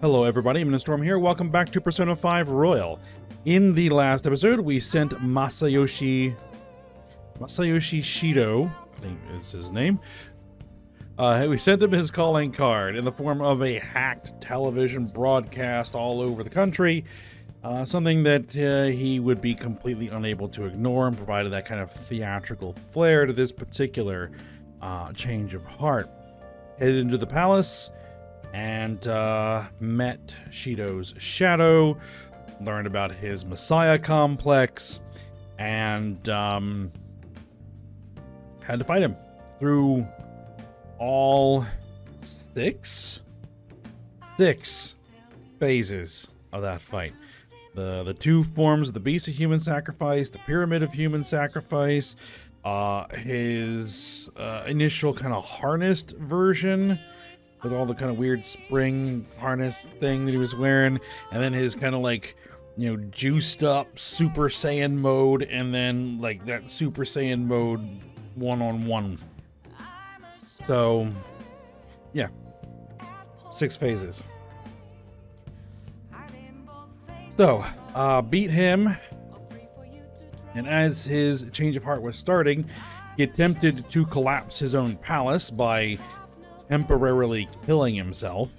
Hello everybody, I'm Storm here. Welcome back to Persona 5 Royal. In the last episode, we sent Masayoshi Shido, I think is his name. We sent him his calling card in the form of a hacked television broadcast all over the country. Something that he would be completely unable to ignore, and provided that kind of theatrical flair to this particular change of heart. Headed into the palace and met Shido's shadow, learned about his Messiah complex, and had to fight him through all six phases of that fight. The two forms of the Beast of Human Sacrifice, the Pyramid of Human Sacrifice, his initial kind of harnessed version with all the kind of weird spring harness thing that he was wearing, and then his kind of like, you know, juiced up Super Saiyan mode, and then like that Super Saiyan mode one-on-one. So, yeah, 6 phases. So, beat him, and as his change of heart was starting, he attempted to collapse his own palace by temporarily killing himself,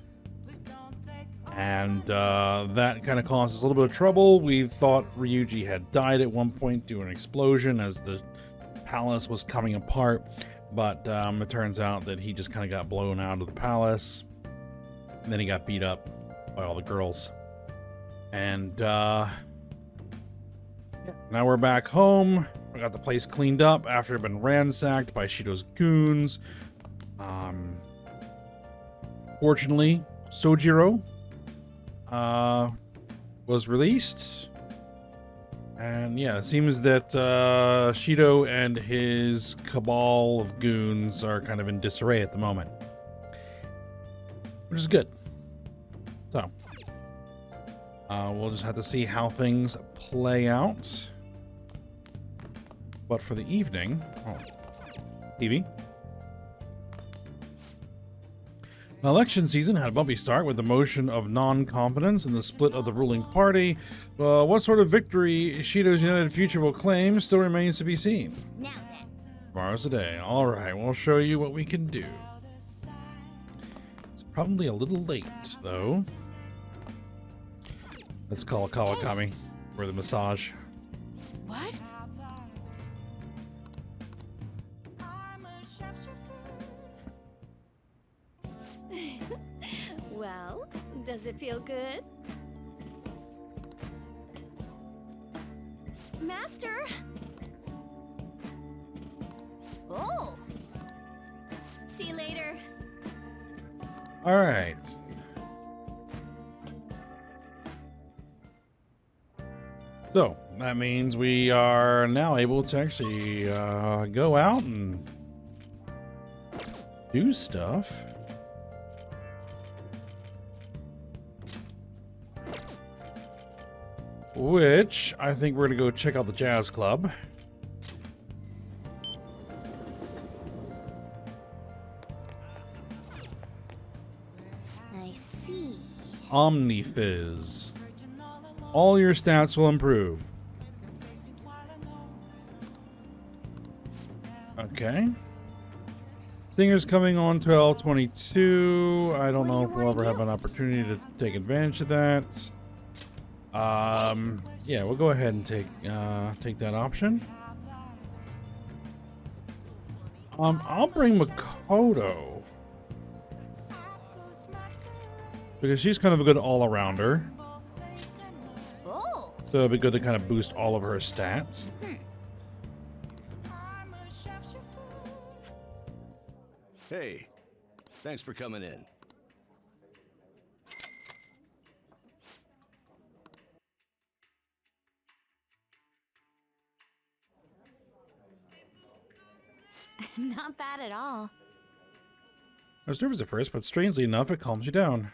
and that kind of caused us a little bit of trouble. We thought Ryuji had died at one point due to an explosion as the palace was coming apart, but it turns out that he just kind of got blown out of the palace, and then he got beat up by all the girls. And now we're back home. We got the place cleaned up after it had been ransacked by Shido's goons. Fortunately, Sojiro was released. And yeah, it seems that Shido and his cabal of goons are kind of in disarray at the moment, which is good. So, we'll just have to see how things play out. But for the evening, TV. The election season had a bumpy start with the motion of non-confidence and the split of the ruling party. What sort of victory Shido's United Future will claim still remains to be seen. Tomorrow's the day. Alright, we'll show you what we can do. It's probably a little late, though. Let's call Kawakami for the massage. What? Well, does it feel good? Master! Oh! See you later. All right. So, that means we are now able to actually go out and do stuff. Which, I think we're going to go check out the jazz club. I see. Omnifizz. All your stats will improve. Okay. Singer's coming on 12/22. I don't know if we'll ever have an opportunity to take advantage of that. Yeah, we'll go ahead and take that option. I'll bring Makoto because she's kind of a good all-arounder. Oh! So it'll be good to kind of boost all of her stats. Hey, thanks for coming in. Not bad at all. I was nervous at first, but strangely enough, it calms you down.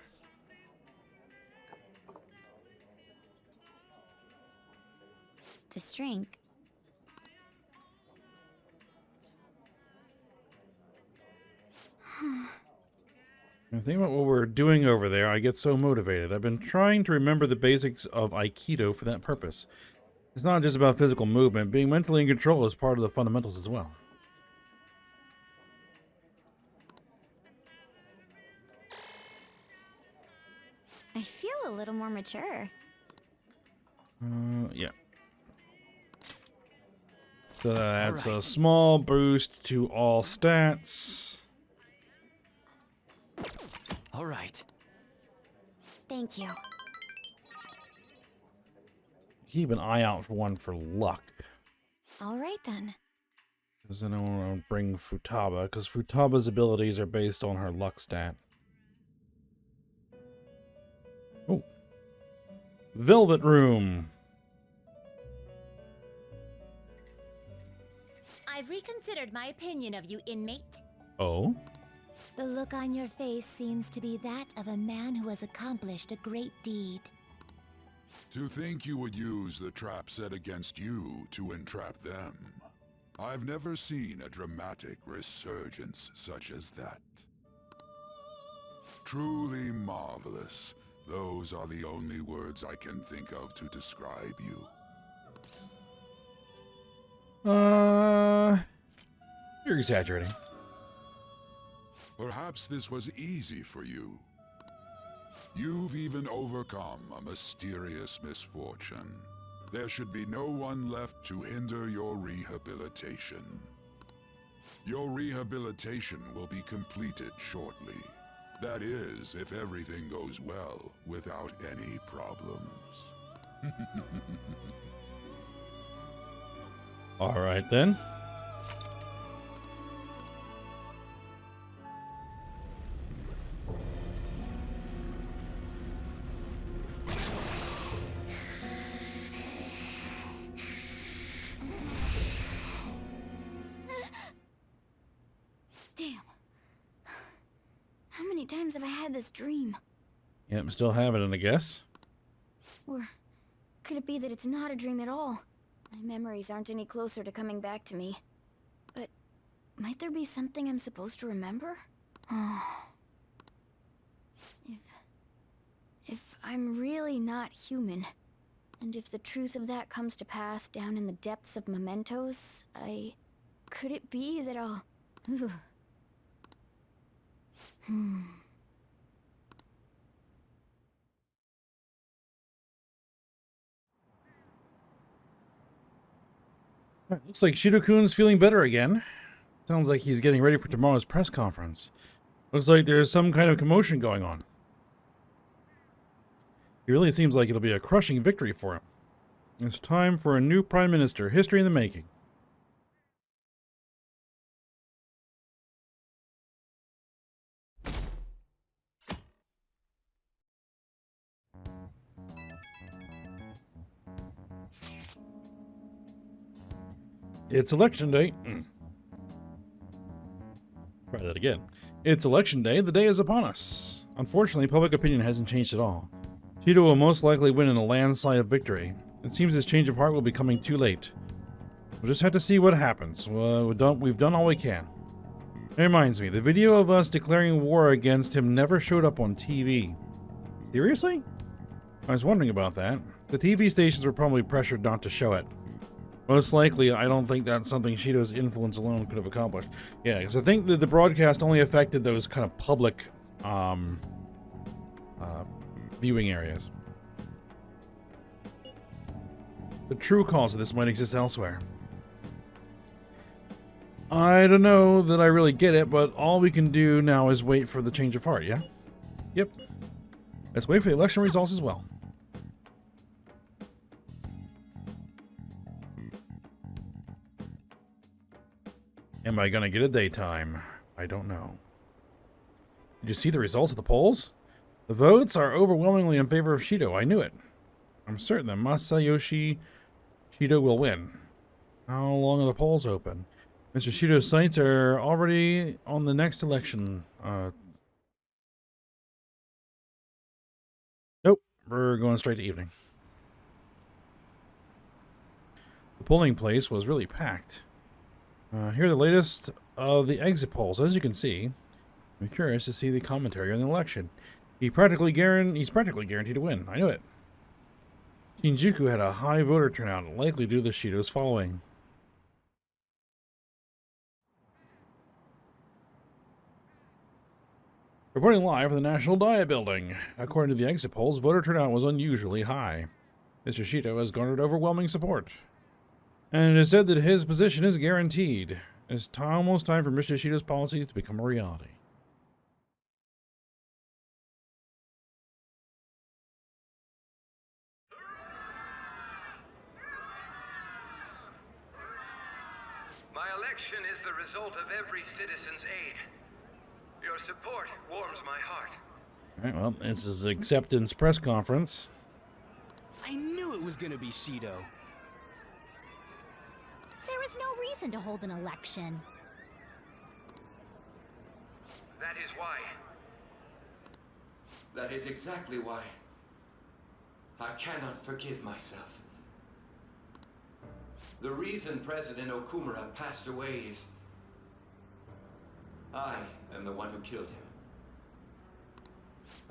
This drink. I think about what we're doing over there, I get so motivated. I've been trying to remember the basics of Aikido for that purpose. It's not just about physical movement. Being mentally in control is part of the fundamentals as well. I feel a little more mature. Yeah. So that's a small boost to all stats. All right. Thank you. Keep an eye out for one for luck. All right then. Because then I want to bring Futaba, because Futaba's abilities are based on her luck stat. Oh. Velvet Room. I've reconsidered my opinion of you, inmate. Oh? The look on your face seems to be that of a man who has accomplished a great deed. To think you would use the trap set against you to entrap them. I've never seen a dramatic resurgence such as that. Truly marvelous. Those are the only words I can think of to describe you. You're exaggerating. Perhaps this was easy for you. You've even overcome a mysterious misfortune. There should be no one left to hinder your rehabilitation. Your rehabilitation will be completed shortly. That is, if everything goes well, without any problems. All right, then. Damn. How many times have I had this dream? Yep, I'm still having it, I guess. Or could it be that it's not a dream at all? My memories aren't any closer to coming back to me. But might there be something I'm supposed to remember? If I'm really not human, and if the truth of that comes to pass down in the depths of mementos, could it be that I'll... Ugh. Looks like Shido-kun's feeling better again. Sounds like he's getting ready for tomorrow's press conference. Looks like there's some kind of commotion going on. It really seems like it'll be a crushing victory for him. It's time for a new prime minister. History in the making. It's election day. Try that again. It's election day. The day is upon us. Unfortunately, public opinion hasn't changed at all. Shido will most likely win in a landslide of victory. It seems his change of heart will be coming too late. We'll just have to see what happens. We've done all we can. It reminds me, the video of us declaring war against him never showed up on TV. Seriously? I was wondering about that. The TV stations were probably pressured not to show it. Most likely, I don't think that's something Shido's influence alone could have accomplished. Yeah, because I think that the broadcast only affected those kind of public viewing areas. The true cause of this might exist elsewhere. I don't know that I really get it, but all we can do now is wait for the change of heart, yeah? Yep. Let's wait for the election results as well. Am I gonna get a daytime? I don't know. Did you see the results of the polls? The votes are overwhelmingly in favor of Shido. I knew it. I'm certain that Masayoshi Shido will win. How long are the polls open? Mr. Shido's sights are already on the next election. Nope. We're going straight to evening. The polling place was really packed. Here are the latest of the exit polls. As you can see, I'm curious to see the commentary on the election. He's practically guaranteed to win. I knew it. Shinjuku had a high voter turnout, likely due to Shido's following. Reporting live from the National Diet Building. According to the exit polls, voter turnout was unusually high. Mr. Shido has garnered overwhelming support. And it is said that his position is guaranteed. It's almost time for Mr. Shido's policies to become a reality. My election is the result of every citizen's aid. Your support warms my heart. Alright, well, this is the acceptance press conference. I knew it was gonna be Shido. There is no reason to hold an election. That is why. That is exactly why. I cannot forgive myself. The reason President Okumura passed away is... I am the one who killed him.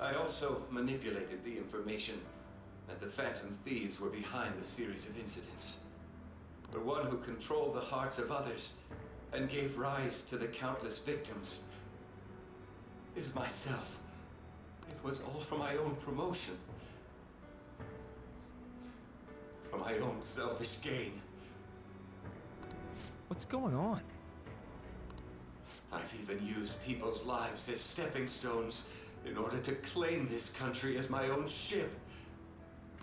I also manipulated the information that the Phantom Thieves were behind the series of incidents. The one who controlled the hearts of others and gave rise to the countless victims is myself. It was all for my own promotion. For my own selfish gain. What's going on? I've even used people's lives as stepping stones in order to claim this country as my own ship.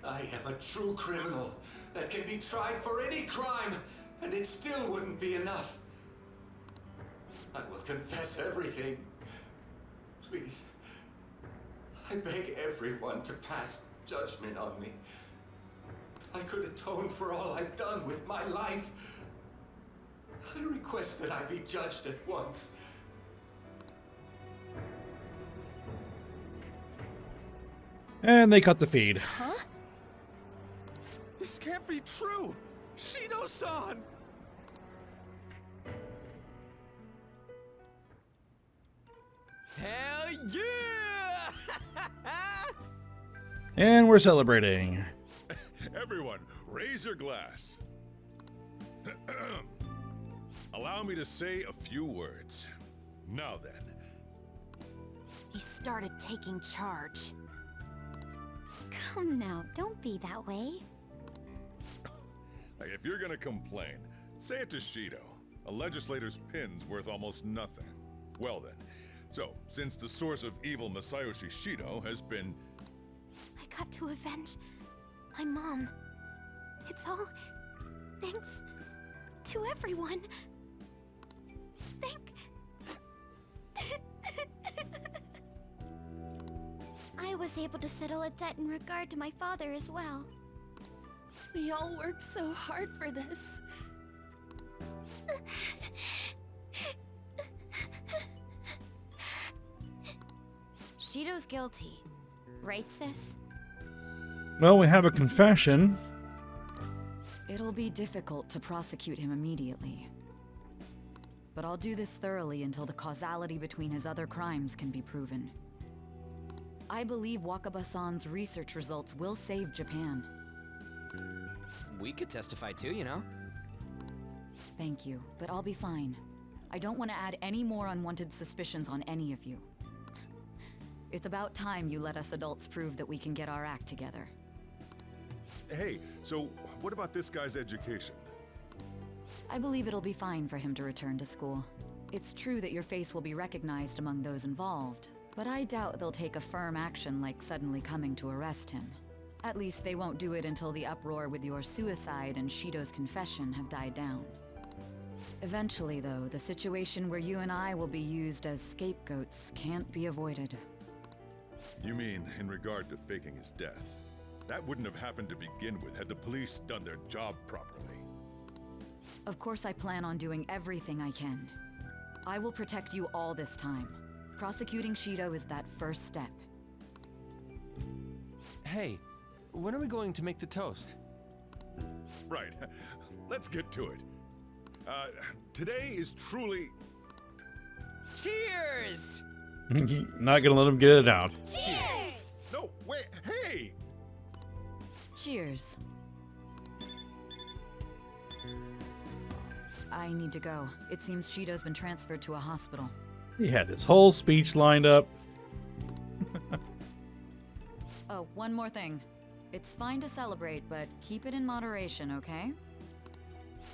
I am a true criminal that can be tried for any crime, and it still wouldn't be enough. I will confess everything. Please. I beg everyone to pass judgment on me. I could atone for all I've done with my life. I request that I be judged at once. And they cut the feed. Huh? This can't be true! Shido-san! Hell yeah! And we're celebrating. Everyone, raise your glass. Allow me to say a few words. Now then. He started taking charge. Come now, don't be that way. Like, if you're gonna complain, say it to Shido. A legislator's pin's worth almost nothing. Well then, so, since the source of evil Masayoshi Shido has been... I got to avenge my mom. It's all thanks to everyone. I was able to settle a debt in regard to my father as well. We all worked so hard for this. Shido's guilty, right, sis? Well, we have a confession. It'll be difficult to prosecute him immediately. But I'll do this thoroughly until the causality between his other crimes can be proven. I believe Wakaba-san's research results will save Japan. We could testify too, you know? Thank you, but I'll be fine. I don't want to add any more unwanted suspicions on any of you. It's about time you let us adults prove that we can get our act together. Hey, so what about this guy's education? I believe it'll be fine for him to return to school. It's true that your face will be recognized among those involved, but I doubt they'll take a firm action like suddenly coming to arrest him. At least they won't do it until the uproar with your suicide and Shido's confession have died down. Eventually, though, the situation where you and I will be used as scapegoats can't be avoided. You mean in regard to faking his death? That wouldn't have happened to begin with had the police done their job properly. Of course I plan on doing everything I can. I will protect you all this time. Prosecuting Shido is that first step. Hey, when are we going to make the toast? Right. Let's get to it. Today is truly... Cheers! Not gonna let him get it out. Cheers! No, wait, hey! Cheers. I need to go. It seems Shido's been transferred to a hospital. He had this whole speech lined up. Oh, one more thing. It's fine to celebrate, but keep it in moderation, okay?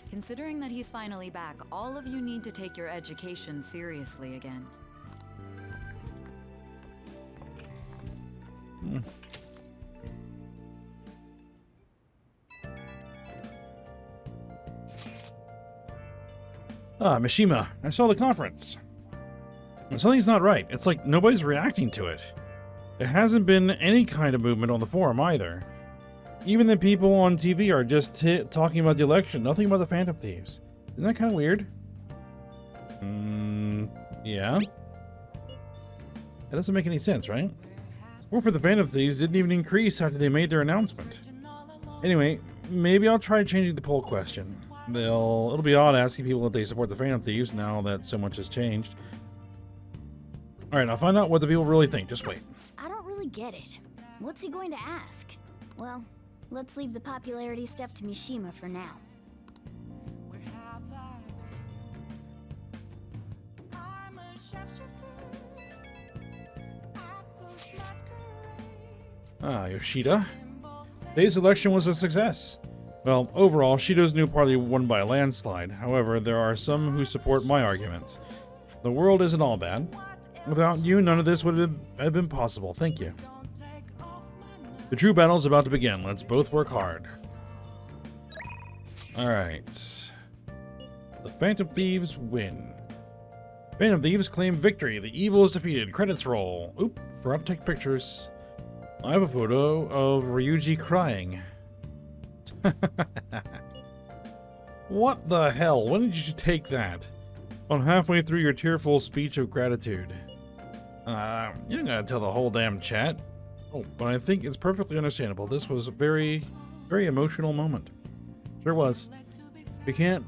Considering that he's finally back, all of you need to take your education seriously again. Ah, Mishima, I saw the conference. Something's not right. It's like nobody's reacting to it. There hasn't been any kind of movement on the forum either. Even the people on TV are just talking about the election, nothing about the Phantom Thieves. Isn't that kind of weird? Yeah. That doesn't make any sense, right? Support for the Phantom Thieves didn't even increase after they made their announcement. Anyway, maybe I'll try changing the poll question. It'll be odd asking people if they support the Phantom Thieves now that so much has changed. Alright, I'll find out what the people really think. Just wait. I don't really get it. What's he going to ask? Well, let's leave the popularity stuff to Mishima for now. Ah, Yoshida. Today's election was a success. Well, overall, Shido's new party won by a landslide. However, there are some who support my arguments. The world isn't all bad. Without you, none of this would have been possible. Thank you. The true battle is about to begin. Let's both work hard. Alright. The Phantom Thieves win. Phantom Thieves claim victory. The evil is defeated. Credits roll. Oop, forgot to take pictures. I have a photo of Ryuji crying. What the hell? When did you take that? On halfway through your tearful speech of gratitude. You don't gotta tell the whole damn chat. Oh, but I think it's perfectly understandable. This was a very, very emotional moment. Sure was. We can't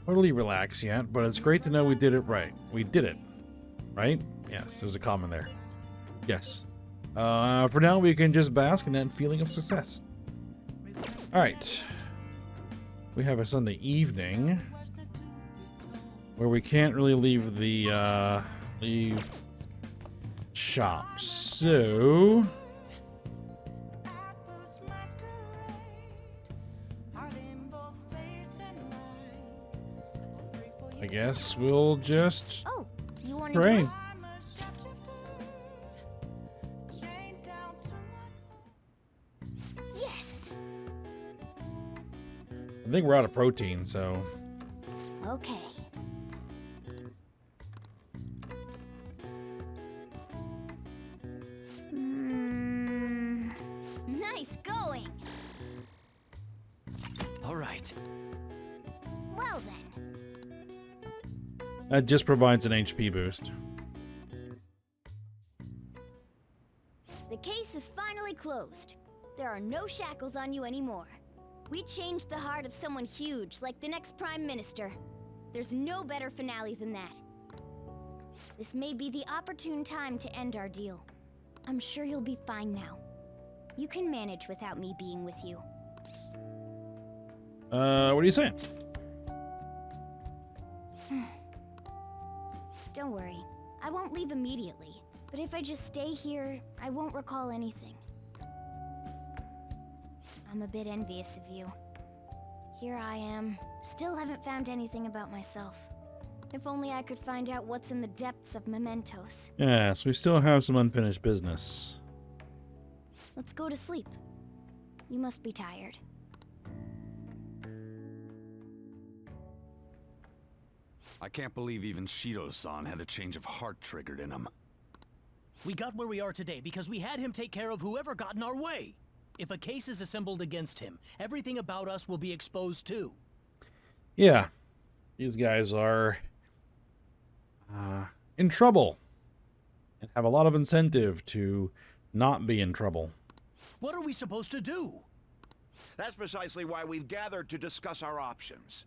totally relax yet, but it's great to know we did it right. We did it. Right? Yes, there's a comment there. Yes. For now, we can just bask in that feeling of success. Alright. We have a Sunday evening where we can't really leave the shop. So I guess we'll just pray. Yes. I think we're out of protein, so Okay. Nice going. All right. Well then. that just provides an HP boost. The case is finally closed. There are no shackles on you anymore. We changed the heart of someone huge, like the next Prime Minister. There's no better finale than that. This may be the opportune time to end our deal. I'm sure you'll be fine now. You can manage without me being with you. What are you saying? Don't worry. I won't leave immediately. But if I just stay here, I won't recall anything. I'm a bit envious of you. Here I am. Still haven't found anything about myself. If only I could find out what's in the depths of mementos. Yes, we still have some unfinished business. Let's go to sleep. You must be tired. I can't believe even Shido-san had a change of heart triggered in him. We got where we are today because we had him take care of whoever got in our way. If a case is assembled against him, everything about us will be exposed too. Yeah, these guys are in trouble and have a lot of incentive to not be in trouble. What are we supposed to do? That's precisely why we've gathered to discuss our options.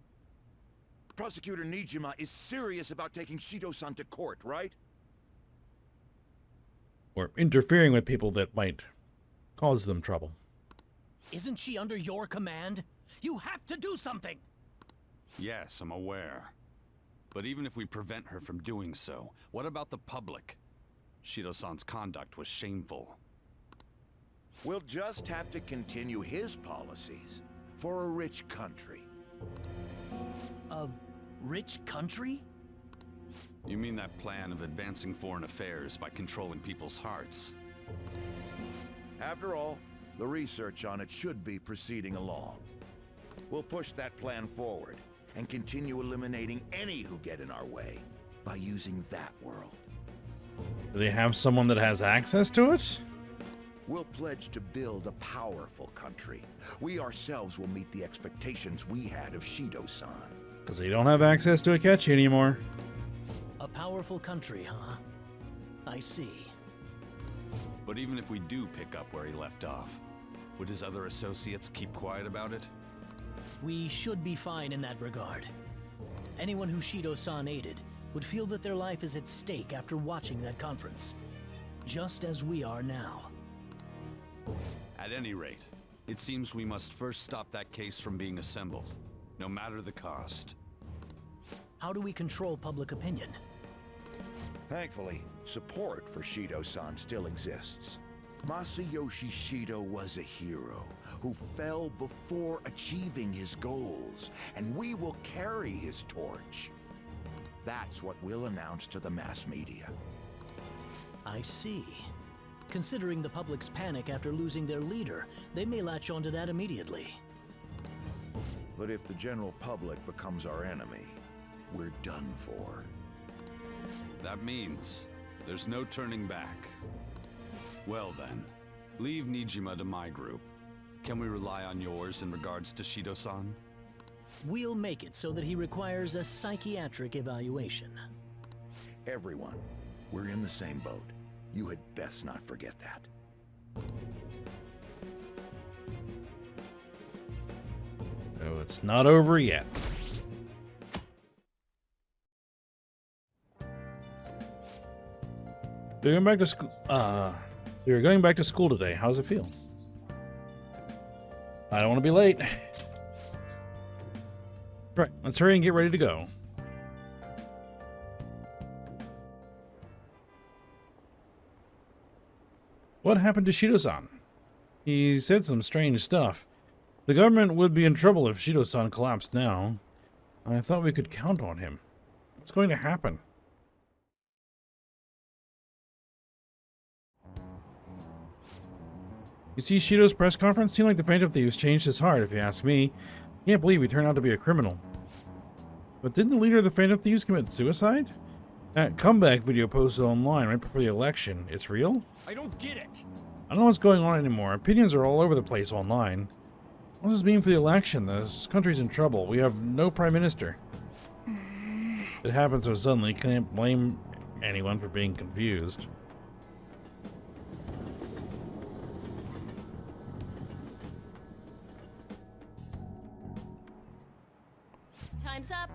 Prosecutor Nijima is serious about taking Shido-san to court, right? or interfering with people that might cause them trouble. Isn't she under your command? You have to do something! Yes, I'm aware. But even if we prevent her from doing so, what about the public? Shido-san's conduct was shameful. We'll just have to continue his policies for a rich country. A rich country? You mean that plan of advancing foreign affairs by controlling people's hearts? After all, the research on it should be proceeding along. We'll push that plan forward and continue eliminating any who get in our way by using that world. Do they have someone that has access to it? We'll pledge to build a powerful country. We ourselves will meet the expectations we had of Shido-san. Because they don't have access to Akechi anymore. A powerful country, huh? I see. But even if we do pick up where he left off, would his other associates keep quiet about it? We should be fine in that regard. Anyone who Shido-san aided would feel that their life is at stake after watching that conference. Just as we are now. At any rate, it seems we must first stop that case from being assembled, no matter the cost. How do we control public opinion? Thankfully, support for Shido-san still exists. Masayoshi Shido was a hero who fell before achieving his goals, and we will carry his torch. That's what we'll announce to the mass media. I see. Considering the public's panic after losing their leader, they may latch onto that immediately. But if the general public becomes our enemy, we're done for. That means there's no turning back. Well then, leave Nijima to my group. Can we rely on yours in regards to Shido-san? We'll make it so that he requires a psychiatric evaluation. Everyone, we're in the same boat. You had best not forget that. So it's not over yet. You're going back to school. So you're going back to school today. How does it feel? I don't want to be late. Right, let's hurry and get ready to go. What happened to Shido-san? He said some strange stuff. The government would be in trouble if Shido-san collapsed now. I thought we could count on him. What's going to happen? You see, Shido's press conference seemed like the Phantom Thieves changed his heart, if you ask me. Can't believe he turned out to be a criminal. But didn't the leader of the Phantom Thieves commit suicide? That comeback video posted online right before the election. It's real? I don't get it. I don't know what's going on anymore. Opinions are all over the place online. What does this mean for the election? This country's in trouble. We have no prime minister. It happened so suddenly, can't blame anyone for being confused. Time's up.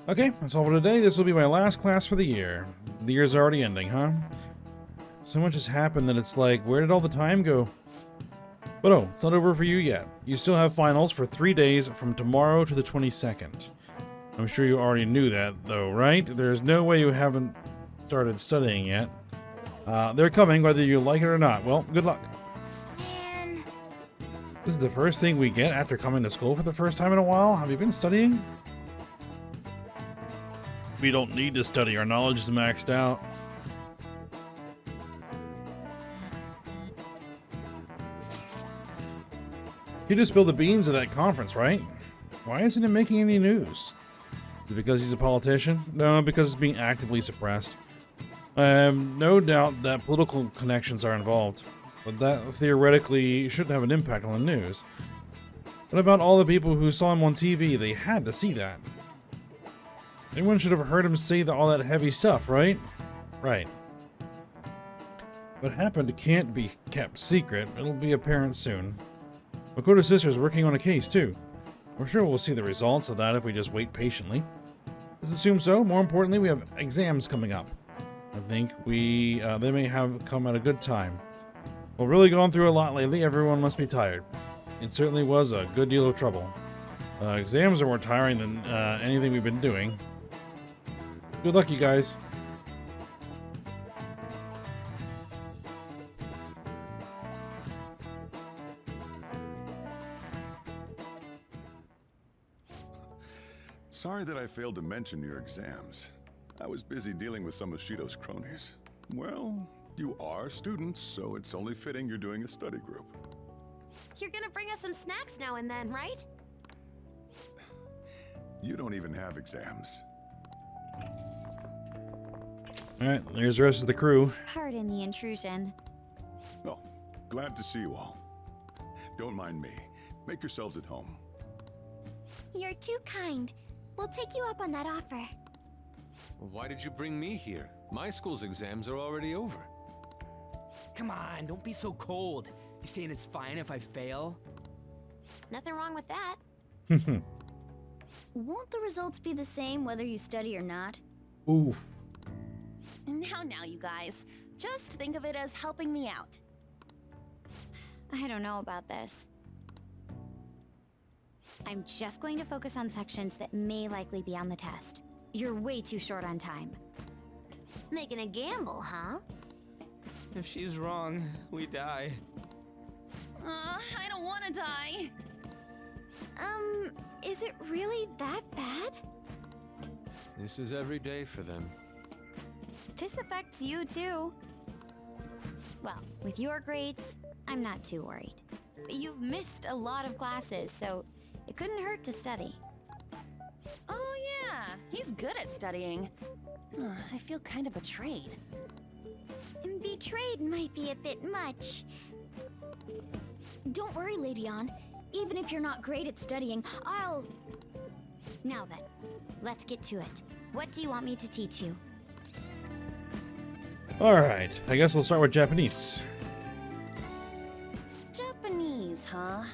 Okay, that's all for today. This will be my last class for the year. The year's already ending, huh? So much has happened that it's like, where did all the time go? But oh, it's not over for you yet. You still have finals for 3 days from tomorrow to the 22nd. I'm sure you already knew that, though, right? There's no way you haven't started studying yet. They're coming, whether you like it or not. Well, good luck. Man. This is the first thing we get after coming to school for the first time in a while. Have you been studying? We don't need to study. Our knowledge is maxed out. He just spilled the beans at that conference, right? Why isn't it making any news? Is it because he's a politician? No, because it's being actively suppressed. I have no doubt that political connections are involved, but that theoretically should have an impact on the news. What about all the people who saw him on TV? They had to see that. Anyone should have heard him say all that heavy stuff, right? Right. What happened can't be kept secret. It'll be apparent soon. Makoto's sister's working on a case, too. We're sure we'll see the results of that if we just wait patiently. Let's assume so. More importantly, we have exams coming up. I think they may have come at a good time. Well, really gone through a lot lately. Everyone must be tired. It certainly was a good deal of trouble. Exams are more tiring than anything we've been doing. Good luck, you guys. Sorry that I failed to mention your exams. I was busy dealing with some of Shido's cronies. Well, you are students, so it's only fitting you're doing a study group. You're gonna bring us some snacks now and then, right? You don't even have exams. Alright, there's the rest of the crew. Pardon the intrusion. Oh, glad to see you all. Don't mind me. Make yourselves at home. You're too kind. We'll take you up on that offer. Why did you bring me here? My school's exams are already over. Come on, don't be so cold. You saying it's fine if I fail? Nothing wrong with that. Won't the results be the same whether you study or not? Ooh. Now, you guys. Just think of it as helping me out. I don't know about this. I'm just going to focus on sections that may likely be on the test. You're way too short on time. Making a gamble, huh? If she's wrong, we die. I don't want to die. Is it really that bad? This is every day for them. This affects you too. Well, with your grades, I'm not too worried. But you've missed a lot of classes, so it couldn't hurt to study. Oh yeah, he's good at studying. I feel kind of betrayed. Betrayed might be a bit much. Don't worry, Lady Ann. Even if you're not great at studying, I'll... Now then, let's get to it. What do you want me to teach you? Alright, I guess we'll start with Japanese. Japanese, huh?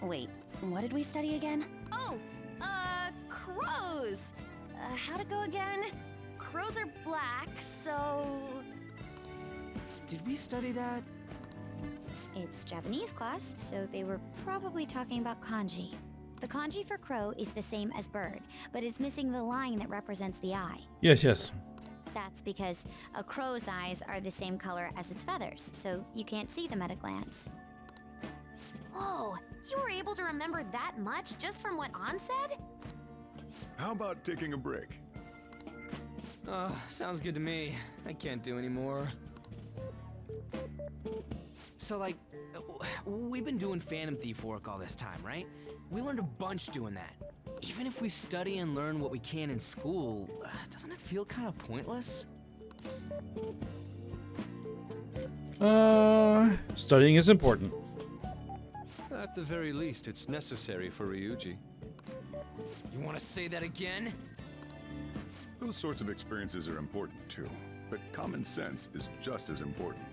Wait, what did we study again? Oh, crows! How'd it go again? Crows are black, so... Did we study that? It's Japanese class, so they were probably talking about kanji. The kanji for crow is the same as bird, but it's missing the line that represents the eye. Yes. That's because a crow's eyes are the same color as its feathers, so you can't see them at a glance. Whoa, you were able to remember that much just from what An said? How about taking a break? Sounds good to me. I can't do any more. So, like, we've been doing Phantom Thief work all this time, right? We learned a bunch doing that. Even if we study and learn what we can in school, doesn't it feel kind of pointless? Studying is important. At the very least, it's necessary for Ryuji. You want to say that again? Those sorts of experiences are important too, but common sense is just as important.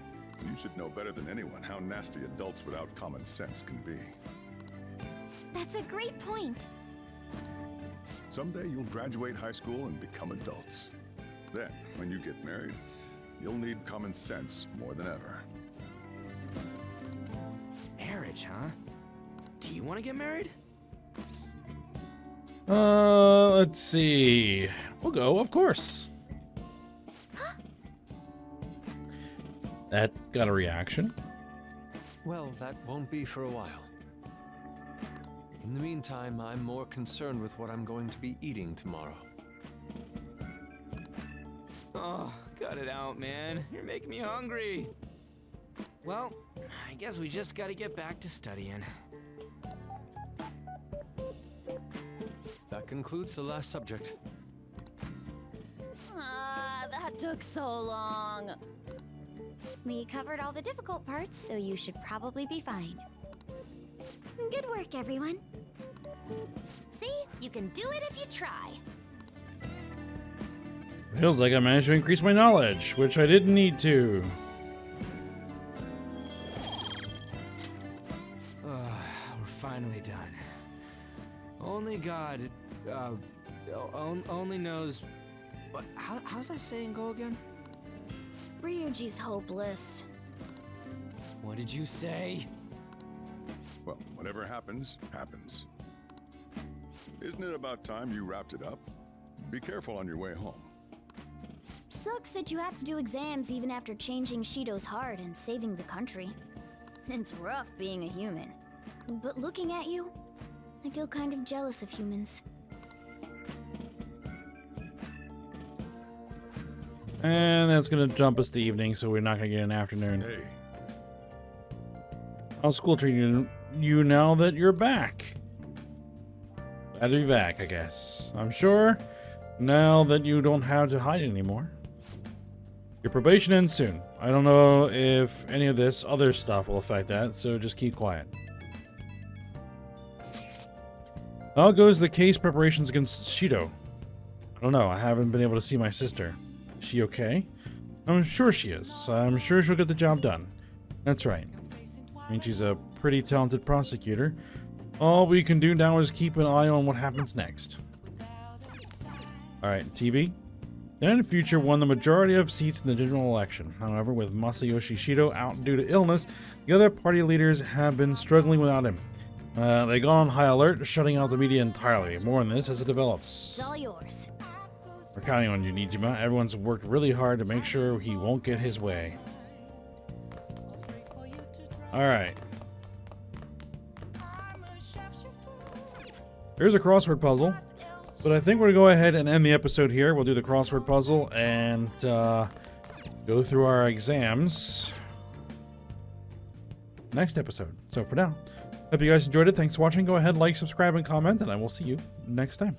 You should know better than anyone how nasty adults without common sense can be. That's a great point. Someday you'll graduate high school and become adults. Then, when you get married, you'll need common sense more than ever. Marriage, huh? Do you want to get married? Let's see. We'll go, of course. That got a reaction. Well, that won't be for a while. In the meantime, I'm more concerned with what I'm going to be eating tomorrow. Oh, cut it out, man. You're making me hungry. Well, I guess we just gotta get back to studying. That concludes the last subject. That took so long. We covered all the difficult parts, so you should probably be fine. Good work, everyone. See? You can do it if you try. Feels like I managed to increase my knowledge, which I didn't need to. We're finally done. Only God, only knows. But how's that saying go again? Ryuji's hopeless. What did you say? Well, whatever happens, happens. Isn't it about time you wrapped it up? Be careful on your way home. Sucks that you have to do exams even after changing Shido's heart and saving the country. It's rough being a human. But looking at you, I feel kind of jealous of humans. And that's gonna jump us to evening, so we're not gonna get an afternoon. Hey. How's school treating you now that you're back? Glad to be back, I guess. I'm sure now that you don't have to hide anymore. Your probation ends soon. I don't know if any of this other stuff will affect that, so just keep quiet. How goes the case preparations against Shido? I don't know. I haven't been able to see my sister. Is she okay? I'm sure she is. I'm sure she'll get the job done. That's right. I mean, she's a pretty talented prosecutor. All we can do now is keep an eye on what happens next. Alright, TB. The United Future won the majority of seats in the general election. However, with Masayoshi Shido out due to illness, the other party leaders have been struggling without him. They got on high alert, shutting out the media entirely. More on this as it develops. It's all yours. We're counting on you, Nijima. Everyone's worked really hard to make sure he won't get his way. Alright. Here's a crossword puzzle. But I think we're going to go ahead and end the episode here. We'll do the crossword puzzle and go through our exams next episode. So for now, hope you guys enjoyed it. Thanks for watching. Go ahead, like, subscribe, and comment, and I will see you next time.